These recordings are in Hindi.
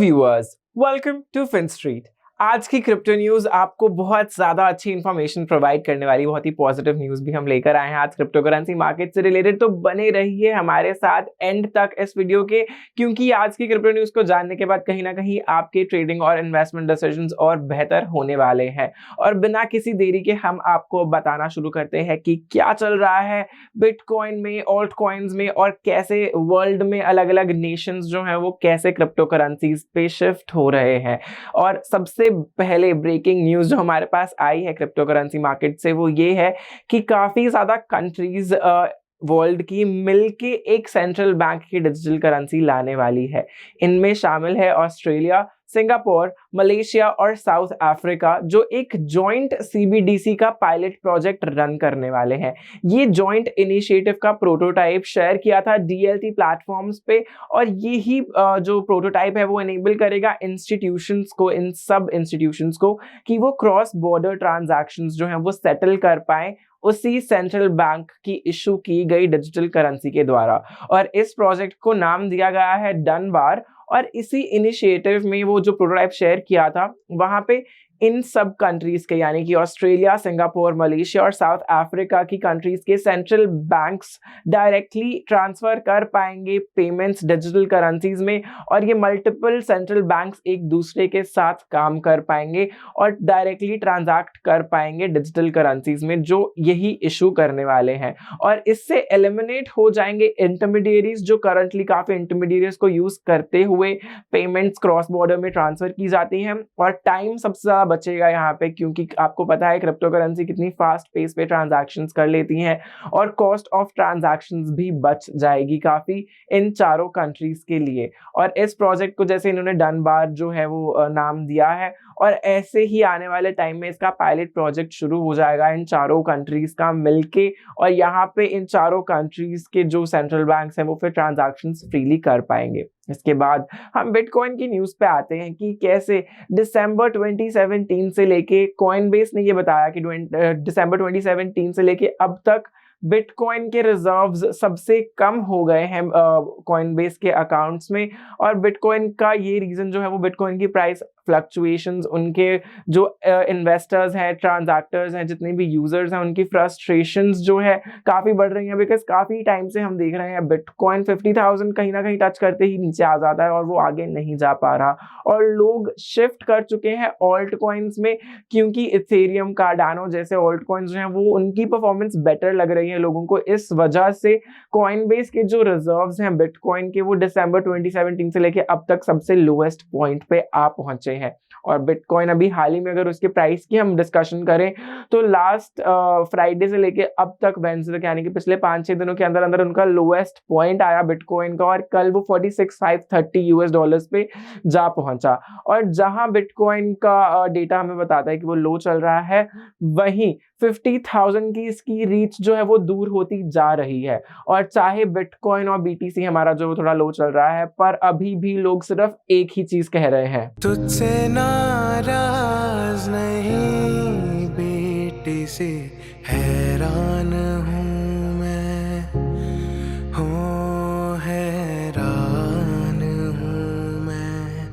Viewers, welcome to Fin Street. आज की क्रिप्टो न्यूज आपको बहुत ज्यादा अच्छी इंफॉर्मेशन प्रोवाइड करने वाली, बहुत ही पॉजिटिव न्यूज भी हम लेकर आए हैं आज क्रिप्टो करेंसी मार्केट से रिलेटेड। तो बने रहिए हमारे साथ एंड तक इस वीडियो के, क्योंकि आज की क्रिप्टो न्यूज को जानने के बाद कहीं ना कहीं आपके ट्रेडिंग और इन्वेस्टमेंट डिसीजंस और बेहतर होने वाले हैं। और बिना किसी देरी के हम आपको बताना शुरू करते हैं कि क्या चल रहा है बिटकॉइन में, ऑल्ट कॉइन्स में, और कैसे वर्ल्ड में अलग अलग नेशंस जो हैं वो कैसे क्रिप्टो करेंसीज पे शिफ्ट हो रहे हैं। और सबसे पहले ब्रेकिंग न्यूज जो हमारे पास आई है क्रिप्टो करेंसी मार्केट से वो ये है कि काफी ज्यादा कंट्रीज वर्ल्ड की मिलके एक सेंट्रल बैंक की डिजिटल करेंसी लाने वाली है। इनमें शामिल है ऑस्ट्रेलिया, सिंगापुर, मलेशिया और साउथ अफ्रीका, जो एक जॉइंट सीबीडीसी का पायलट प्रोजेक्ट रन करने वाले हैं। ये जॉइंट इनिशिएटिव का प्रोटोटाइप शेयर किया था डीएलटी प्लेटफॉर्म्स पे, और ये ही जो प्रोटोटाइप है वो एनेबल करेगा इंस्टीट्यूशंस को, इन सब इंस्टीट्यूशंस को, कि वो क्रॉस बॉर्डर ट्रांजैक्शंस जो हैं वो सेटल कर पाएं उसी सेंट्रल बैंक की इशू की गई डिजिटल करेंसी के द्वारा। और इस प्रोजेक्ट को नाम दिया गया है डनबार। और इसी इनिशिएटिव में वो जो प्रोटोटाइप शेयर किया था वहां पे इन सब कंट्रीज के, यानी कि ऑस्ट्रेलिया, सिंगापुर, मलेशिया और साउथ अफ्रीका की कंट्रीज के सेंट्रल बैंक्स डायरेक्टली ट्रांसफर कर पाएंगे पेमेंट्स डिजिटल करेंसीज में। और ये मल्टीपल सेंट्रल बैंक्स एक दूसरे के साथ काम कर पाएंगे और डायरेक्टली ट्रांजैक्ट कर पाएंगे डिजिटल करेंसीज में, जो यही इशू करने वाले हैं। और इससे एलिमिनेट हो जाएंगे इंटरमीडिएरीज, जो करंटली काफी इंटरमीडिएरीज को यूज करते हुए पेमेंट्स क्रॉस बॉर्डर में ट्रांसफर की जाती हैं। और टाइम सबसे ज्यादा बचेगा यहाँ पे, क्योंकि आपको पता है क्रिप्टो करेंसी कितनी फास्ट पेस पे ट्रांजैक्शंस कर लेती हैं, और कॉस्ट ऑफ ट्रांजैक्शंस भी बच जाएगी काफी इन चारों कंट्रीज के लिए। और इस प्रोजेक्ट को जैसे इन्होंने डनबार जो है वो नाम दिया है, और ऐसे ही आने वाले टाइम में इसका पायलट प्रोजेक्ट शुरू हो जाएगा इन चारों कंट्रीज का मिलके। और यहाँ पे इन चारों कंट्रीज के जो सेंट्रल बैंक्स हैं वो फिर ट्रांजैक्शंस फ्रीली कर पाएंगे। इसके बाद हम बिटकॉइन की न्यूज पे आते हैं कि कैसे दिसंबर 2017 से लेके कॉइनबेस ने ये बताया कि दिसंबर 2017 से लेके अब तक बिटकॉइन के रिजर्व्स सबसे कम हो गए हैं कॉइनबेस के अकाउंट्स में। और बिटकॉइन का ये रीजन जो है वो बिटकॉइन की प्राइस फ्लक्चुएशंस, उनके जो इन्वेस्टर्स हैं, ट्रांजैक्टर्स हैं, जितने भी यूजर्स हैं, उनकी फ्रस्ट्रेशंस जो है काफी बढ़ रही हैं। बिकॉज काफी टाइम से हम देख रहे हैं बिटकॉइन 50,000 कहीं ना कहीं टच करते ही नीचे आ जाता है और वो आगे नहीं जा पा रहा। और लोग शिफ्ट कर चुके हैं ऑल्ट कॉइन्स में, क्योंकि इथेरियम, कार्डानो जैसे ऑल्ट कॉइन्स जो हैं वो उनकी परफॉर्मेंस बेटर लग रही है लोगों को। इस वजह से कॉइनबेस के जो रिजर्व्स हैं बिटकॉइन के वो दिसंबर 2017 से लेके अब तक सबसे लोएस्ट पॉइंट पे आ पहुंचे हैं। और बिटकॉइन अभी हाल ही में अगर उसके प्राइस की हम डिस्कशन करें तो लास्ट फ्राइडे से लेके अब तक, वेडनेसडे तक, यानी कि पिछले 5-6 दिनों के अंदर अंदर उनका लोएस्ट पॉइंट आया बिटकॉइन का, और कल वो $46,530 पे जा पहुंचा। और जहां बिटकॉइन का डेटा हमें बताता है कि वो लो चल रहा है, वहीं 50,000 की इसकी रीच जो है वो दूर होती जा रही है। और चाहे बिटकॉइन और बीटीसी हमारा जो थोड़ा लो चल रहा है, पर अभी भी लोग सिर्फ एक ही चीज कह रहे हैं, तुझसे नाराज नहीं बेटी से हैरान हूँ मैं, हो हैरान हूँ मैं।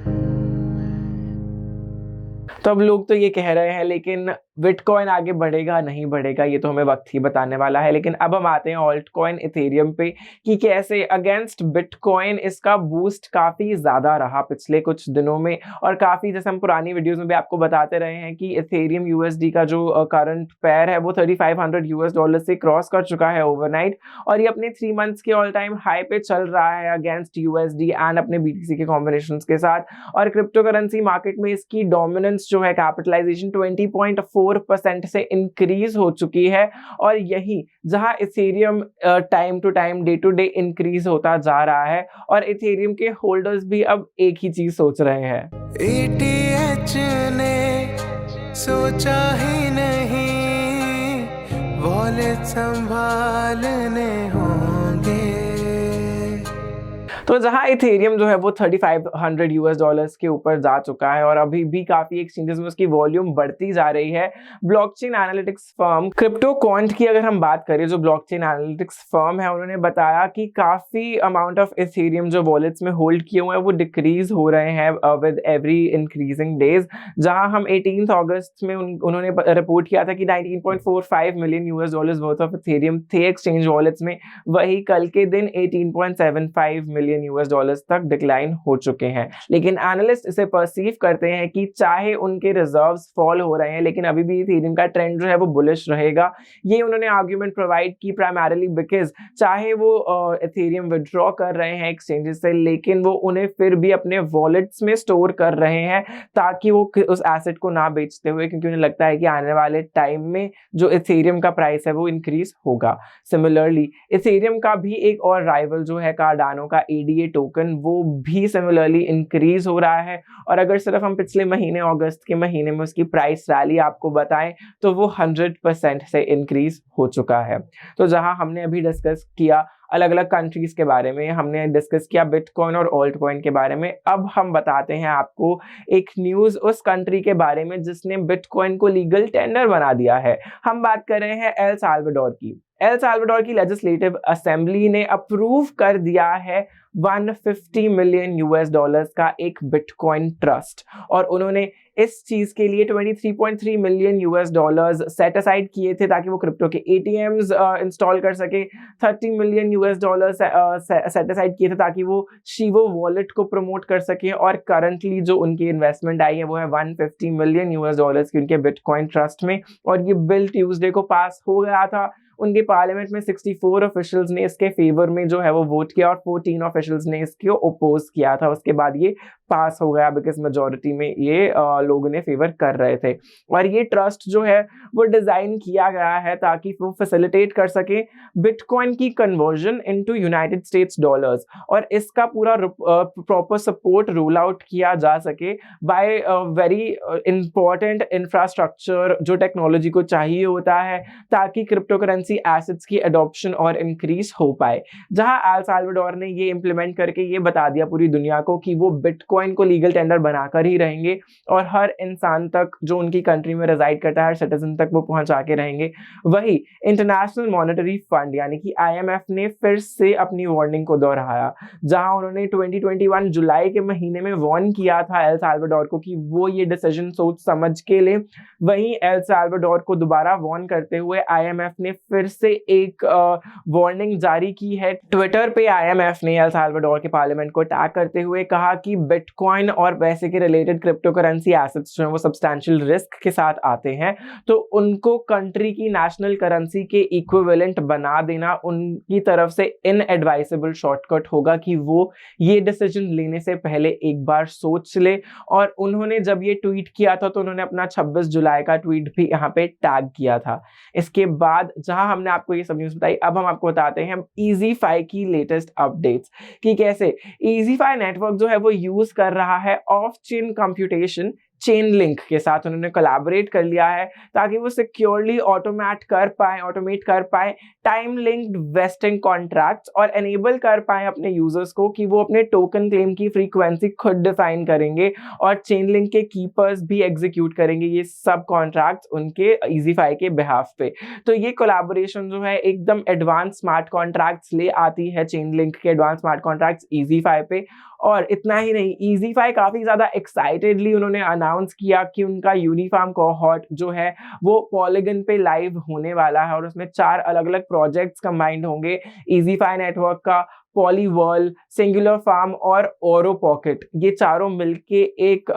तो अब लोग तो ये कह रहे हैं, लेकिन बिटकॉइन आगे बढ़ेगा नहीं बढ़ेगा ये तो हमें वक्त ही बताने वाला है। लेकिन अब हम आते हैं ऑल्ट कॉइन इथेरियम पे, कि कैसे अगेंस्ट बिटकॉइन इसका बूस्ट काफी ज्यादा रहा पिछले कुछ दिनों में। और काफी, जैसे हम पुरानी वीडियोस में भी आपको बताते रहे हैं, कि इथेरियम यूएसडी का जो करंट पेयर है वो $3,500 से क्रॉस कर चुका है ओवरनाइट। और ये अपने 3 मंथ्स के ऑल टाइम हाई पे चल रहा है अगेंस्ट यूएसडी एंड अपने बीटीसी के कॉम्बिनेशन के साथ। और क्रिप्टो करेंसी मार्केट में इसकी डोमिनेंस जो है, कैपिटलाइजेशन 20.4% से इंक्रीज हो चुकी है। और यही जहां Ethereum time to time, day to day increase होता जा रहा है, और इथेरियम के होल्डर्स भी अब एक ही चीज सोच रहे हैं। ETH ने सोचा ही नहीं वॉलेट संभालने होंगे। तो जहां इथेरियम जो है वो 3500 यूएस डॉलर्स के ऊपर जा चुका है और अभी भी काफी एक्सचेंजेस में उसकी वॉल्यूम बढ़ती जा रही है। ब्लॉकचेन एनालिटिक्स फर्म क्रिप्टोक्वांट की अगर हम बात करें, जो ब्लॉकचेन एनालिटिक्स फर्म है, उन्होंने बताया कि काफी अमाउंट ऑफ इथेरियम जो वॉलेट्स में होल्ड किए हुए हैं वो डिक्रीज हो रहे हैं विद एवरी इंक्रीजिंग डेज। जहां हम 18 अगस्त में उन्होंने रिपोर्ट किया था कि 19.45 million US dollars worth of Ethereum थे एक्सचेंज वॉलेट्स में, वही कल के दिन 18.75 मिलियन यूएस डॉलर्स तक डिक्लाइन हो चुके हैं। लेकिन एनालिस्ट इसे परसीव करते हैं कि चाहे उनके रिजर्व्स फॉल हो रहे हैं लेकिन अभी भी इथेरियम का ट्रेंड जो है वो बुलिश रहेगा। ये उन्होंने आर्ग्यूमेंट प्रोवाइड की प्राइमरीली बिकॉज चाहे वो इथेरियम विड्रॉ कर रहे हैं एक्सचेंजेस से, लेकिन वो उन्हें फिर भी अपने वॉलेट्स में स्टोर कर रहे हैं ताकि वो उस एसेट को ना बेचते हुए, क्योंकि उन्हें लगता है कि आने वाले टाइम में जो इथेरियम का प्राइस है वो इंक्रीज होगा। सिमिलरली इथेरियम का भी एक और राइवल जो है कार्डानो का एडीए टोकन, वो भी सिमिलरली इंक्रीज हो रहा है। और अगर सिर्फ हम पिछले महीने अगस्त के महीने में उसकी प्राइस रैली आपको बताएं तो वो 100% से इंक्रीज हो चुका है। तो जहां हमने अभी डिस्कस किया अलग अलग कंट्रीज के बारे में, हमने डिस्कस किया बिटकॉइन और ऑल्ट कॉइन के बारे में, अब हम बताते हैं आपको एक न्यूज उस कंट्री के बारे में जिसने बिटकॉइन को लीगल टेंडर बना दिया है। हम बात कर रहे हैं एल साल्वाडोर की। एल साल्वाडोर की लेजिस्लेटिव असेंबली ने अप्रूव कर दिया है 150 मिलियन यूएस डॉलर्स का एक बिटकॉइन ट्रस्ट, और उन्होंने इस चीज के लिए 23.3 million US dollars set aside किए थे ताकि वो क्रिप्टो के एटीएम्स इंस्टॉल कर सके। 30 million US dollars set aside किए थे ताकि वो शिवो वॉलेट को प्रमोट कर सके। और करंटली जो उनकी इन्वेस्टमेंट आई है वो है 150 मिलियन यूएस डॉलर्स की उनके बिटकॉइन ट्रस्ट में। और ये बिल ट्यूसडे को पास हो गया था। उनके पार्लियामेंट में 64 ऑफिशियल्स ने इसके फेवर में जो है वो वोट किया और 14 ऑफिशियल्स ने इसको ओपोज किया था। उसके बाद ये पास हो गया बिकॉज मेजॉरिटी में ये लोगों ने फेवर कर रहे थे। और ये ट्रस्ट जो है वो डिजाइन किया गया है ताकि वो फैसिलिटेट कर सके बिटकॉइन की conversion into United states dollars, और इसका पूरा प्रॉपर सपोर्ट रोल आउट किया जा सके बाय वेरी इंपॉर्टेंट इंफ्रास्ट्रक्चर जो टेक्नोलॉजी को चाहिए होता है ताकि क्रिप्टो करेंसी एसेट्स की अडॉप्शन और इंक्रीज हो पाए। जहां एल साल्वाडोर ने ये इंप्लीमेंट करके ये बता दिया पूरी दुनिया को कि वो बिटकॉइन को लीगल टेंडर बनाकर ही रहेंगे और हर इंसान तक जो उनकी कंट्री में रेजाइड करता है, हर सिटीजन तक वो पहुंचा के रहेंगे। वही इंटरनेशनल मॉनेटरी फंड यानी कि आईएमएफ ने फिर से अपनी वार्निंग को दोहराया, जहां उन्होंने 2021 जुलाई के महीने में वार्न किया था एल साल्वाडोर को कि वो ये डिसीजन सोच समझ के ले। वहीं एल साल्वाडोर को दोबारा वार्न करते हुए आईएमएफ ने फिर से एक वार्निंग जारी की है। ट्विटर पे आईएमएफ ने एल साल्वाडोर के पार्लियामेंट को टैग करते हुए कहा कि बिटकॉइन और पैसे के रिलेटेड क्रिप्टो करेंसी एसेट्स जो है वो सब्सटैंशियल रिस्क के साथ आते हैं, तो उनको कंट्री की नेशनल करेंसी के इक्विवेलेंट बना देना उनकी तरफ से इनएडवाइसेबल शॉर्टकट होगा कि वो ये डिसीजन लेने से पहले एक बार सोच ले। और उन्होंने जब ये ट्वीट किया था तो उन्होंने अपना 26 जुलाई का ट्वीट भी यहाँ पे टैग किया था। इसके बाद जहां हमने आपको ये सब न्यूज़ बताई, अब हम आपको बताते हैं EasyFi की लेटेस्ट अपडेट्स कि कैसे EasyFi नेटवर्क जो है वो यूज कर रहा है ऑफ चेन कंप्यूटेशन चेनलिंक के साथ। उन्होंने कोलैबोरेट कर लिया है ताकि वो सिक्योरली ऑटोमेट कर पाए टाइम लिंक्ड वेस्टिंग कॉन्ट्रैक्ट्स और एनेबल कर पाए अपने यूजर्स को कि वो अपने टोकन क्लेम की फ्रीक्वेंसी खुद डिफाइन करेंगे और चेनलिंक के कीपर्स भी एग्जीक्यूट करेंगे ये सब कॉन्ट्रैक्ट्स उनके EasyFi के बिहाफ पे। तो ये कोलैबोरेशन जो है एकदम एडवांस स्मार्ट कॉन्ट्रैक्ट्स ले आती है, चेनलिंक के एडवांस स्मार्ट कॉन्ट्रैक्ट्स EasyFi पे। और इतना ही नहीं, EasyFi काफी ज्यादा एक्साइटेडली उन्होंने अनाउंस किया कि उनका यूनिफॉर्म कोहॉर्ट जो है वो पॉलीगन पे लाइव होने वाला है और उसमें 4 अलग अलग प्रोजेक्ट्स कंबाइंड होंगे, EasyFi नेटवर्क का, पॉलीवर्ल, सिंगुलर फार्म और ओरो पॉकेट। ये चारों मिलके एक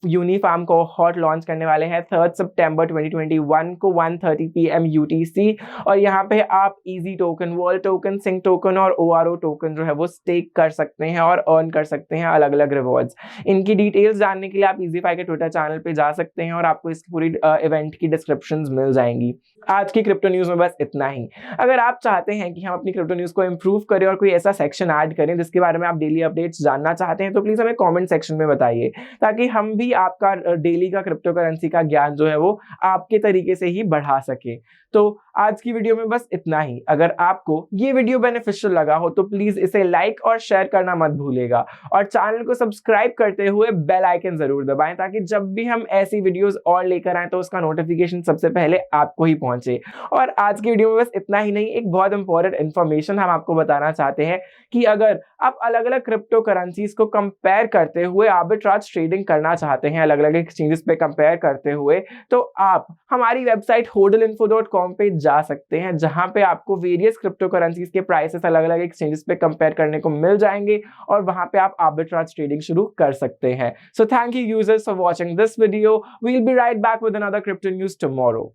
यूनिफॉर्म कोहॉर्ट लॉन्च करने वाले हैं 3 सितंबर 2021 को 1:30 PM UTC। और यहाँ पे आप easy token, world token, sync token और ORO टोकन जो है वो स्टेक कर सकते हैं और अर्न कर सकते हैं अलग अलग रिवॉर्ड्स। इनकी डिटेल्स जानने के लिए आप EasyFi के ट्विटर चैनल पे जा सकते हैं और आपको इसकी पूरी इवेंट की डिस्क्रिप्शंस मिल जाएंगी। आज की क्रिप्टो न्यूज में बस इतना ही। अगर आप चाहते हैं कि हम अपनी क्रिप्टो न्यूज को इंप्रूव करें और कोई ऐसा सेक्शन ऐड करें जिसके बारे में आप डेली अपडेट्स जानना चाहते हैं, तो प्लीज हमें कमेंट सेक्शन में बताइए ताकि हम भी आपका डेली का क्रिप्टो करेंसी का ज्ञान जो है वो आपके तरीके से ही बढ़ा सके। तो आज की वीडियो में बस इतना ही। अगर आपको ये वीडियो बेनिफिशियल लगा हो तो प्लीज इसे लाइक और शेयर करना मत भूलिएगा, और चैनल को सब्सक्राइब करते हुए बेल आइकन जरूर दबाएं ताकि जब भी हम ऐसी वीडियोस और लेकर आए तो उसका नोटिफिकेशन सबसे पहले आपको ही पहुंचे। और आज की वीडियो में बस इतना ही नहीं, एक बहुत इंपॉर्टेंट इन्फॉर्मेशन हम आपको बताना चाहते हैं कि अगर आप अलग अलग क्रिप्टो करेंसीज को कंपेयर करते हुए आर्बिट्राज ट्रेडिंग करना चाहते हैं, अलग अलग एक्सचेंजेस पे कंपेयर करते हुए, तो आप हमारी वेबसाइट hodlinfo.com पे जा सकते हैं, जहां पे आपको वेरियस क्रिप्टो करेंसीज के प्राइसेस अलग अलग एक्सचेंजेस पे कंपेयर करने को मिल जाएंगे और वहां पे आप आर्बिट्राज ट्रेडिंग शुरू कर सकते हैं। So thank you users for watching this video. We'll be right back with another crypto news tomorrow.